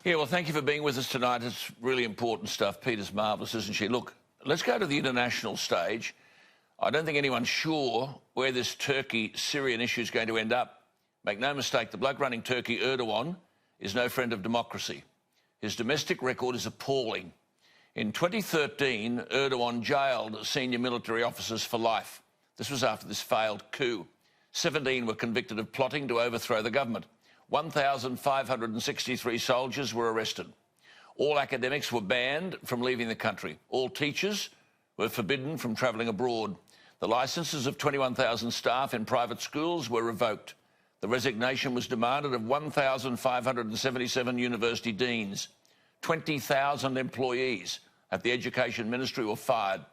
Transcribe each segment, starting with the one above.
Yeah, well, thank you for being with us tonight. It's really important stuff. Peter's marvellous, isn't she? Look, let's go to the international stage. I don't think anyone's sure where this Turkey-Syrian issue is going to end up. Make no mistake, the bloke running Turkey, Erdogan, is no friend of democracy. His domestic record is appalling. In 2013, Erdogan jailed senior military officers for life. This was after this failed coup. 17 were convicted of plotting to overthrow the government. 1,563 soldiers were arrested. All academics were banned from leaving the country. All teachers were forbidden from travelling abroad. The licences of 21,000 staff in private schools were revoked. The resignation was demanded of 1,577 university deans. 20,000 employees at the Education Ministry were fired.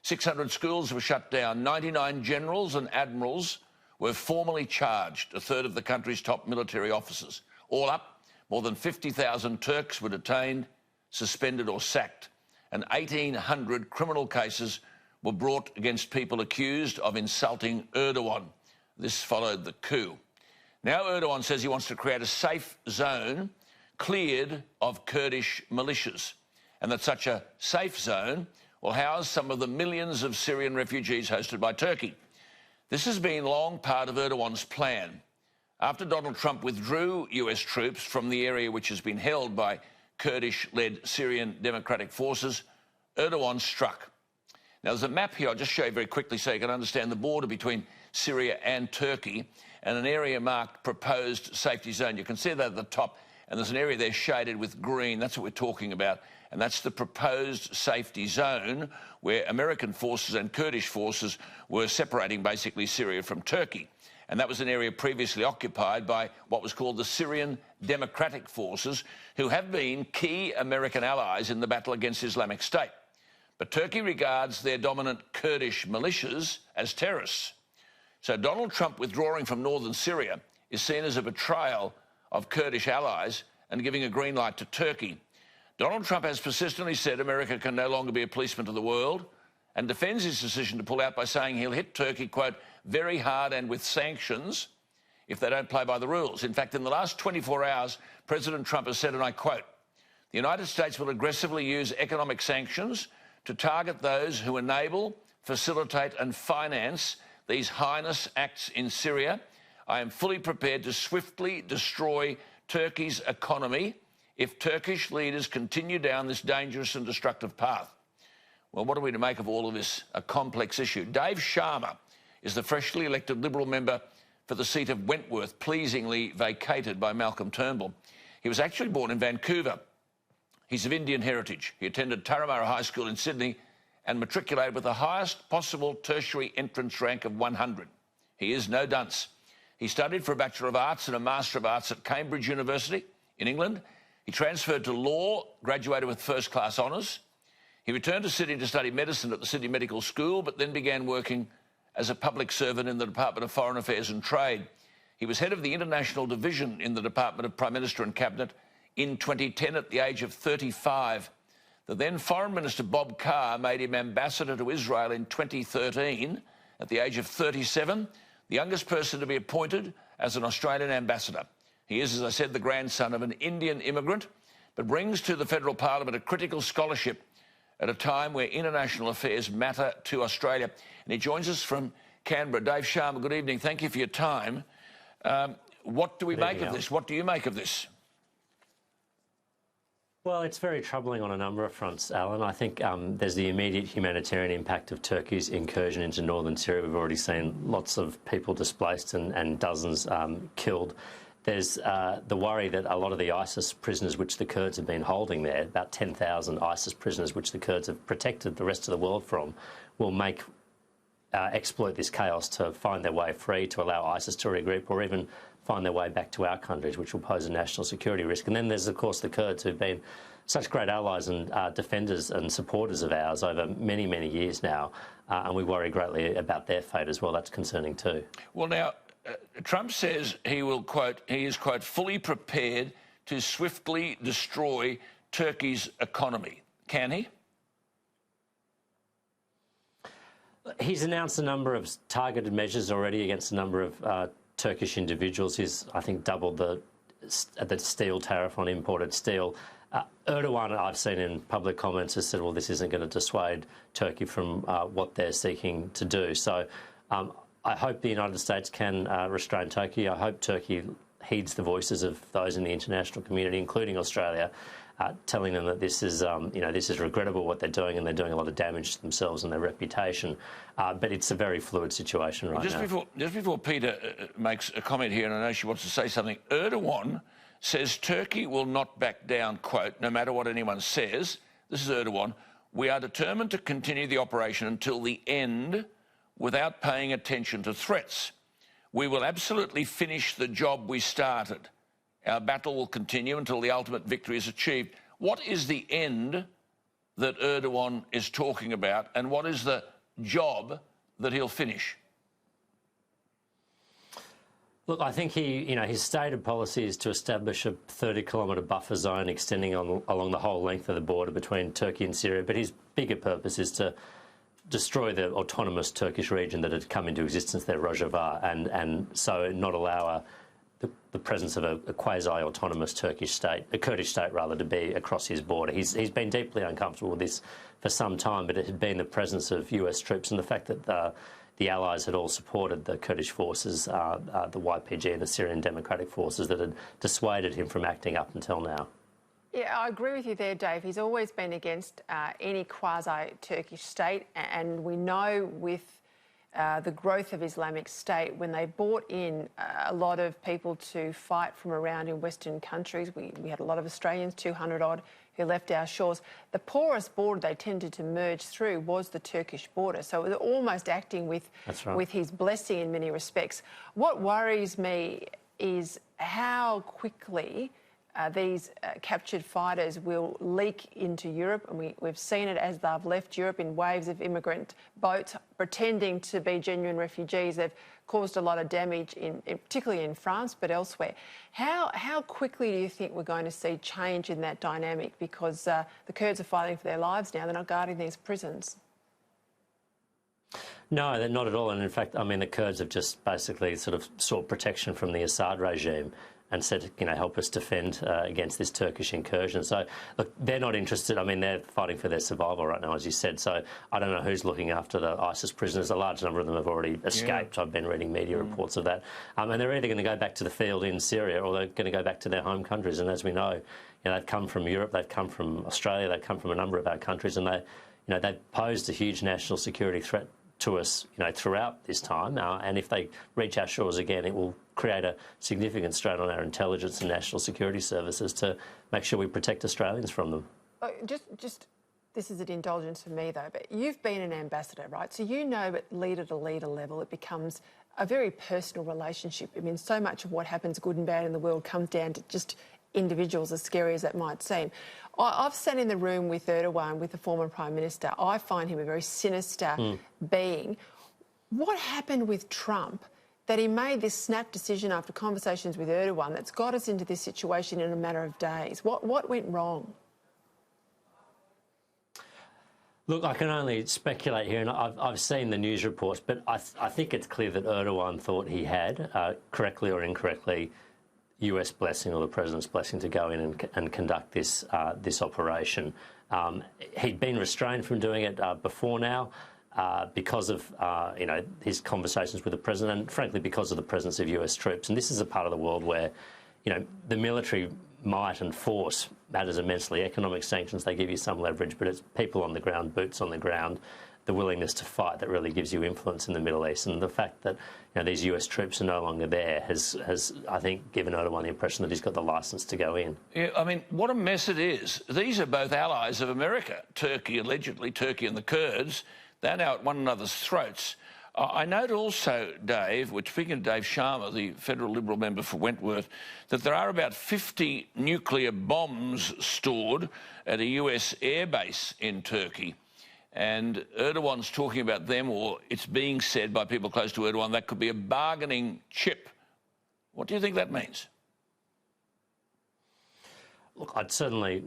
600 schools were shut down. 99 generals and admirals were formally charged, a third of the country's top military officers. All up, more than 50,000 Turks were detained, suspended or sacked, and 1,800 criminal cases were brought against people accused of insulting Erdogan. This followed the coup. Now Erdogan says he wants to create a safe zone cleared of Kurdish militias, and that such a safe zone will house some of the millions of Syrian refugees hosted by Turkey. This has been long part of Erdogan's plan. After Donald Trump withdrew US troops from the area which has been held by Kurdish-led Syrian Democratic Forces, Erdogan struck. Now, there's a map here I'll just show you very quickly so you can understand the border between Syria and Turkey, and an area marked proposed safety zone. You can see that at the top, and there's an area there shaded with green. That's what we're talking about, and that's the proposed safety zone where American forces and Kurdish forces were separating basically Syria from Turkey. And that was an area previously occupied by what was called the Syrian Democratic Forces, who have been key American allies in the battle against Islamic State. But Turkey regards their dominant Kurdish militias as terrorists. So Donald Trump withdrawing from northern Syria is seen as a betrayal of Kurdish allies and giving a green light to Turkey. Donald Trump has persistently said America can no longer be a policeman to the world, and defends his decision to pull out by saying he'll hit Turkey, quote, very hard and with sanctions if they don't play by the rules. In fact, in the last 24 hours, President Trump has said, and I quote, the United States will aggressively use economic sanctions to target those who enable, facilitate and finance these heinous acts in Syria. I am fully prepared to swiftly destroy Turkey's economy if Turkish leaders continue down this dangerous and destructive path. Well, what are we to make of all of this? A complex issue. Dave Sharma is the freshly elected Liberal member for the seat of Wentworth, pleasingly vacated by Malcolm Turnbull. He was actually born in Vancouver. He's of Indian heritage. He attended Turramurra High School in Sydney and matriculated with the highest possible tertiary entrance rank of 100. He is no dunce. He studied for a Bachelor of Arts and a Master of Arts at Cambridge University in England. He transferred to law, graduated with first-class honours. He returned to Sydney to study medicine at the Sydney Medical School, but then began working as a public servant in the Department of Foreign Affairs and Trade. He was head of the International Division in the Department of Prime Minister and Cabinet in 2010 at the age of 35. The then Foreign Minister Bob Carr made him ambassador to Israel in 2013 at the age of 37, the youngest person to be appointed as an Australian ambassador. He is, as I said, the grandson of an Indian immigrant, but brings to the federal parliament a critical scholarship at a time where international affairs matter to Australia. And he joins us from Canberra. Dave Sharma, good evening. Thank you for your time. What do we make of this? What do you make of this? Well, it's very troubling on a number of fronts, Alan. I think there's the immediate humanitarian impact of Turkey's incursion into northern Syria. We've already seen lots of people displaced and dozens killed. There's the worry that a lot of the ISIS prisoners which the Kurds have been holding there, about 10,000 ISIS prisoners which the Kurds have protected the rest of the world from, will exploit this chaos to find their way free, to allow ISIS to regroup, or even find their way back to our countries, which will pose a national security risk. And then there's, of course, the Kurds, who've been such great allies and defenders and supporters of ours over many, many years now, and we worry greatly about their fate as well. That's concerning too. Well, now, Trump says he will, quote, he is, quote, fully prepared to swiftly destroy Turkey's economy. Can he? He's announced a number of targeted measures already against a number of Turkish individuals. He's, I think, doubled the the steel tariff on imported steel. Erdogan, I've seen in public comments, has said, well, this isn't going to dissuade Turkey from what they're seeking to do. So I hope the United States can restrain Turkey. I hope Turkey heeds the voices of those in the international community, including Australia, telling them that this is, this is regrettable what they're doing, and they're doing a lot of damage to themselves and their reputation. But it's a very fluid situation right now. Just before Peter makes a comment here, and I know she wants to say something, Erdogan says Turkey will not back down, quote, no matter what anyone says. This is Erdogan. We are determined to continue the operation until the end without paying attention to threats. We will absolutely finish the job we started. Our battle will continue until the ultimate victory is achieved. What is the end that Erdogan is talking about, and what is the job that he'll finish? Look, I think his stated policy is to establish a 30-kilometre buffer zone extending along the whole length of the border between Turkey and Syria. But his bigger purpose is to destroy the autonomous Turkish region that had come into existence there, Rojava, and so not allow the presence of a quasi-autonomous Turkish state, a Kurdish state rather, to be across his border. He's been deeply uncomfortable with this for some time, but it had been the presence of US troops and the fact that the Allies had all supported the Kurdish forces, the YPG and the Syrian Democratic Forces, that had dissuaded him from acting up until now. Yeah, I agree with you there, Dave. He's always been against any quasi-Turkish state, and we know with the growth of Islamic State, when they brought in a lot of people to fight from around in Western countries, we had a lot of Australians, 200-odd, who left our shores. The poorest border they tended to merge through was the Turkish border. So they're almost acting with his blessing in many respects. What worries me is how quickly these captured fighters will leak into Europe, and we've seen it as they've left Europe in waves of immigrant boats pretending to be genuine refugees. They've caused a lot of damage, particularly in France, but elsewhere. How quickly do you think we're going to see change in that dynamic? Because the Kurds are fighting for their lives now. They're not guarding these prisons. No, they're not at all. And in fact, I mean, the Kurds have just basically sort of sought protection from the Assad regime and said, help us defend against this Turkish incursion. So, look, they're not interested. I mean, they're fighting for their survival right now, as you said. So I don't know who's looking after the ISIS prisoners. A large number of them have already escaped. I've been reading media reports of that. And they're either going to go back to the field in Syria, or they're going to go back to their home countries. And as we know, they've come from Europe, they've come from Australia, they've come from a number of our countries, and they've posed a huge national security threat to us, throughout this time. And if they reach our shores again, it will create a significant strain on our intelligence and national security services to make sure we protect Australians from them. Just this is an indulgence for me, though, but you've been an ambassador, right? So at leader to leader level, it becomes a very personal relationship. I mean, so much of what happens good and bad in the world comes down to just individuals, as scary as that might seem. I've sat in the room with Erdogan, with the former Prime Minister. I find him a very sinister being. What happened with Trump that he made this snap decision after conversations with Erdogan that's got us into this situation in a matter of days? What went wrong? Look, I can only speculate here, and I've seen the news reports, but I think it's clear that Erdogan thought he had, correctly or incorrectly, US blessing or the President's blessing to go in and conduct this operation. He'd been restrained from doing it before now because of his conversations with the President, and frankly because of the presence of US troops. And this is a part of the world where the military might and force matters immensely. Economic sanctions, they give you some leverage, but it's people on the ground, boots on the ground, the willingness to fight that really gives you influence in the Middle East. And the fact that these US troops are no longer there has, I think, given Erdogan the impression that he's got the licence to go in. Yeah, I mean, what a mess it is. These are both allies of America. Turkey, allegedly, Turkey and the Kurds, they're now at one another's throats. I note also, Dave, we're speaking of Dave Sharma, the federal Liberal member for Wentworth, that there are about 50 nuclear bombs stored at a US airbase in Turkey. And Erdogan's talking about them, or it's being said by people close to Erdogan, that could be a bargaining chip. What do you think that means? Look, I'd certainly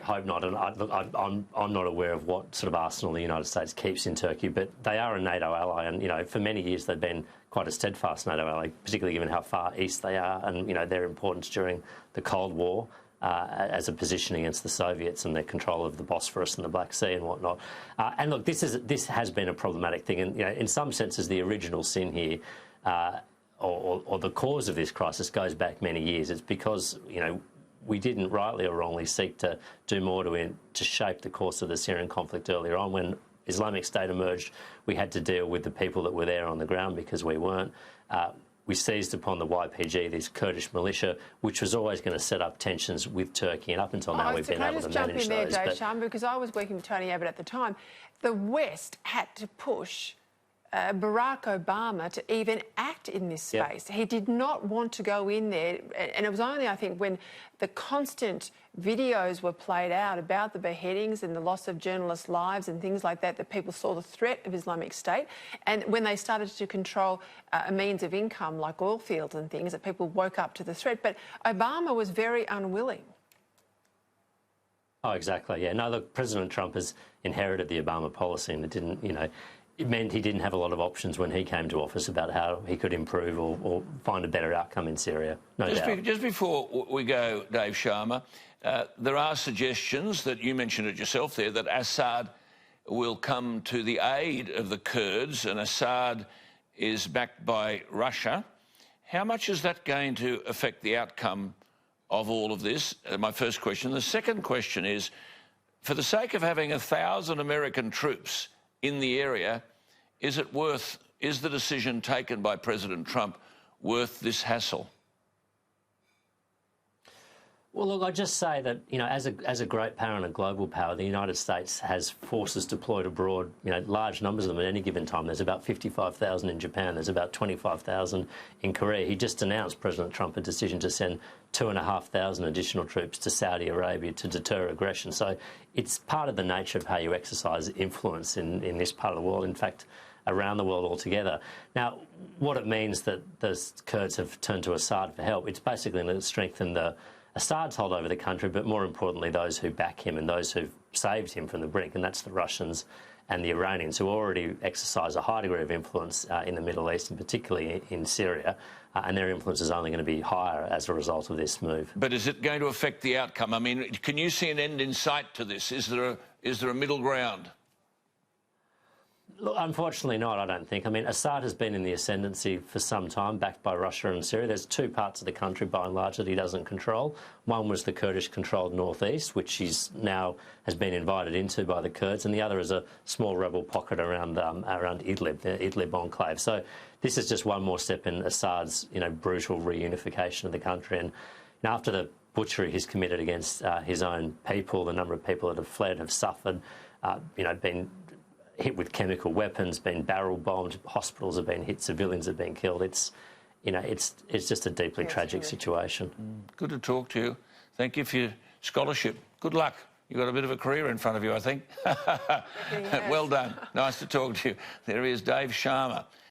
hope not, and I'm not aware of what sort of arsenal the United States keeps in Turkey, but they are a NATO ally, and for many years they've been quite a steadfast NATO ally, particularly given how far east they are and, you know, their importance during the Cold War as a position against the Soviets and their control of the Bosphorus and the Black Sea and whatnot. And look, this has been a problematic thing, and, you know, in some senses the original sin here, or the cause of this crisis goes back many years. It's because, you know, we didn't rightly or wrongly seek to do more to shape the course of the Syrian conflict earlier on. When Islamic State emerged, we had to deal with the people that were there on the ground because we weren't. We seized upon the YPG, this Kurdish militia, which was always going to set up tensions with Turkey, and up until now we've been able to manage those. Can I just jump in there, Dave Sharma, because I was working with Tony Abbott at the time. The West had to push Barack Obama to even act in this space. He did not want to go in there, and it was only, I think, when the constant videos were played out about the beheadings and the loss of journalists' lives and things like that, that people saw the threat of Islamic State. And when they started to control a means of income like oil fields and things, that people woke up to the threat. But Obama was very unwilling. Oh, exactly, yeah. No, look, President Trump has inherited the Obama policy, and it didn't, you know, it meant he didn't have a lot of options when he came to office about how he could improve or find a better outcome in Syria, no doubt. Just before we go, Dave Sharma, there are suggestions that you mentioned it yourself there, that Assad will come to the aid of the Kurds, and Assad is backed by Russia. How much is that going to affect the outcome of all of this? My first question. The second question is, for the sake of having 1,000 American troops in the area, is the decision taken by President Trump worth this hassle? Well, look, I'd just say that, you know, as a great power and a global power, the United States has forces deployed abroad, you know, large numbers of them at any given time. There's about 55,000 in Japan. There's about 25,000 in Korea. He just announced, President Trump, a decision to send 2,500 additional troops to Saudi Arabia to deter aggression. So it's part of the nature of how you exercise influence in this part of the world, in fact, around the world altogether. Now, what it means that the Kurds have turned to Assad for help, it's basically going to strengthen Assad's hold over the country, but more importantly, those who back him and those who've saved him from the brink, and that's the Russians and the Iranians, who already exercise a high degree of influence in the Middle East, and particularly in Syria, and their influence is only going to be higher as a result of this move. But is it going to affect the outcome? I mean, can you see an end in sight to this? Is there a middle ground? Look, unfortunately not, I don't think. I mean, Assad has been in the ascendancy for some time, backed by Russia and Syria. There's two parts of the country, by and large, that he doesn't control. One was the Kurdish-controlled northeast, which he's now has been invited into by the Kurds, and the other is a small rebel pocket around Idlib, the Idlib enclave. So this is just one more step in Assad's, you know, brutal reunification of the country. And after the butchery he's committed against his own people, the number of people that have fled, have suffered, you know, been hit with chemical weapons, been barrel bombed, hospitals have been hit, civilians have been killed. It's, you know, it's just a deeply tragic situation. Good to talk to you. Thank you for your scholarship. Good luck. You've got a bit of a career in front of you, I think. Well done. Nice to talk to you. There he is, Dave Sharma.